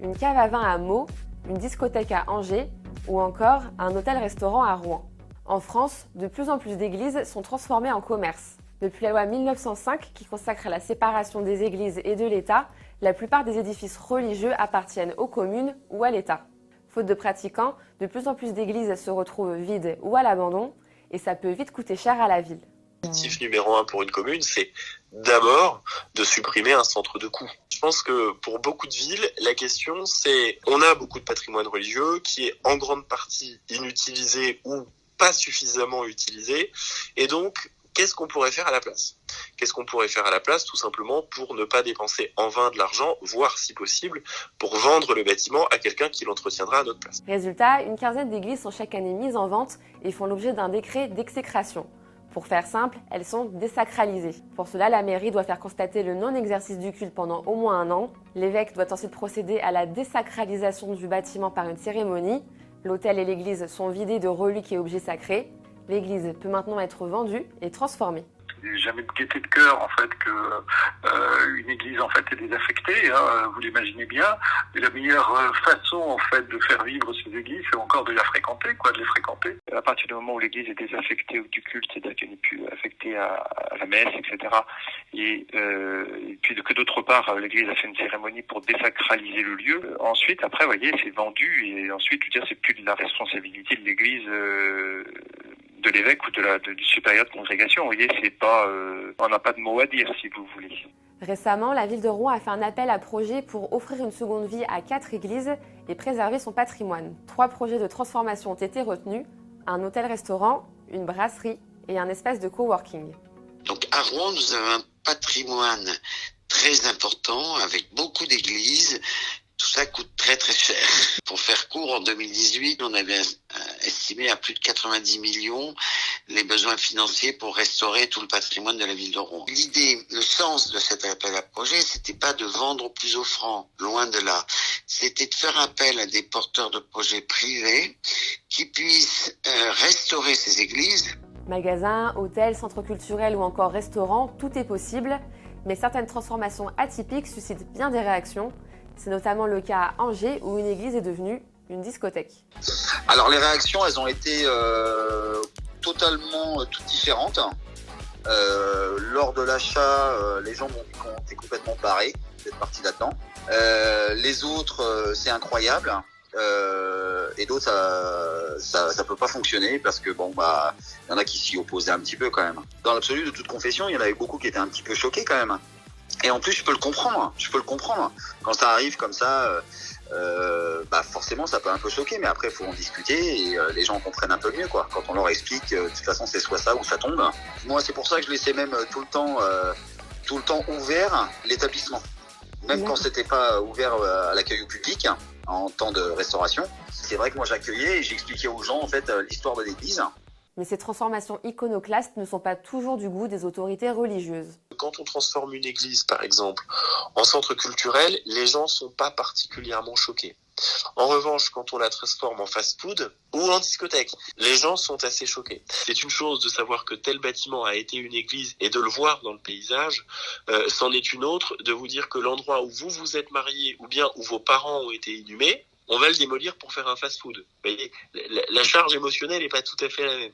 une cave à vin à Meaux, une discothèque à Angers ou encore un hôtel-restaurant à Rouen. En France, de plus en plus d'églises sont transformées en commerces. Depuis la loi 1905 qui consacre la séparation des églises et de l'État, la plupart des édifices religieux appartiennent aux communes ou à l'État. Faute de pratiquants, de plus en plus d'églises se retrouvent vides ou à l'abandon et ça peut vite coûter cher à la ville. L'objectif numéro 1 pour une commune, c'est d'abord de supprimer un centre de coût. Je pense que pour beaucoup de villes, la question c'est, on a beaucoup de patrimoine religieux qui est en grande partie inutilisé ou pas suffisamment utilisé, et donc qu'est-ce qu'on pourrait faire à la place ? Qu'est-ce qu'on pourrait faire à la place, tout simplement pour ne pas dépenser en vain de l'argent, voire si possible, pour vendre le bâtiment à quelqu'un qui l'entretiendra à notre place. Résultat, une quinzaine d'églises sont chaque année mises en vente et font l'objet d'un décret d'exécration. Pour faire simple, elles sont désacralisées. Pour cela, la mairie doit faire constater le non-exercice du culte pendant au moins 1 an. L'évêque doit ensuite procéder à la désacralisation du bâtiment par une cérémonie. L'autel et l'église sont vidés de reliques et objets sacrés. L'église peut maintenant être vendue et transformée. J'ai jamais de gaieté de cœur en fait que une église en fait est désaffectée, hein, vous l'imaginez bien. Et la meilleure façon en fait de faire vivre ces églises, c'est encore de la fréquenter, de les fréquenter. À partir du moment où l'église est désaffectée du culte, c'est-à-dire qu'elle n'est plus affectée à la messe, etc. Et puis que d'autre part l'église a fait une cérémonie pour désacraliser le lieu. Ensuite, après, vous voyez, c'est vendu et ensuite, je veux dire, c'est plus de la responsabilité de l'église. De l'évêque ou du supérieur de congrégation. Vous voyez, c'est pas, on n'a pas de mot à dire, si vous voulez. Récemment, la ville de Rouen a fait un appel à projets pour offrir une seconde vie à 4 églises et préserver son patrimoine. 3 projets de transformation ont été retenus, un hôtel-restaurant, une brasserie et un espace de coworking. Donc à Rouen, nous avons un patrimoine très important avec beaucoup d'églises. Tout ça coûte très très cher. Pour faire court, en 2018, on avait estimé à plus de 90 millions les besoins financiers pour restaurer tout le patrimoine de la ville de Rouen. L'idée, le sens de cet appel à projet, c'était pas de vendre au plus offrant, loin de là. C'était de faire appel à des porteurs de projets privés qui puissent restaurer ces églises. Magasins, hôtels, centres culturels ou encore restaurants, tout est possible. Mais certaines transformations atypiques suscitent bien des réactions. C'est notamment le cas à Angers où une église est devenue une discothèque. Alors les réactions, elles ont été totalement toutes différentes. Lors de l'achat, les gens m'ont dit qu'on était complètement barrés d'être partis là-dedans. Les autres, c'est incroyable. Et d'autres, ça peut pas fonctionner parce que y en a qui s'y opposaient un petit peu quand même. Dans l'absolu, de toute confession, il y en avait beaucoup qui étaient un petit peu choqués quand même. Et en plus, je peux le comprendre. Quand ça arrive comme ça, forcément, ça peut un peu choquer, mais après, il faut en discuter et les gens comprennent un peu mieux, quoi. Quand on leur explique, de toute façon, c'est soit ça ou ça tombe. Moi, c'est pour ça que je laissais même tout le temps ouvert l'établissement. Même quand c'était pas ouvert à l'accueil au public, en temps de restauration. C'est vrai que moi, j'accueillais et j'expliquais aux gens, en fait, l'histoire de l'église. Mais ces transformations iconoclastes ne sont pas toujours du goût des autorités religieuses. Quand on transforme une église, par exemple, en centre culturel, les gens sont pas particulièrement choqués. En revanche, quand on la transforme en fast-food ou en discothèque, les gens sont assez choqués. C'est une chose de savoir que tel bâtiment a été une église et de le voir dans le paysage. C'en est une autre de vous dire que l'endroit où vous vous êtes mariés ou bien où vos parents ont été inhumés, on va le démolir pour faire un fast-food. Vous voyez, la charge émotionnelle n'est pas tout à fait la même.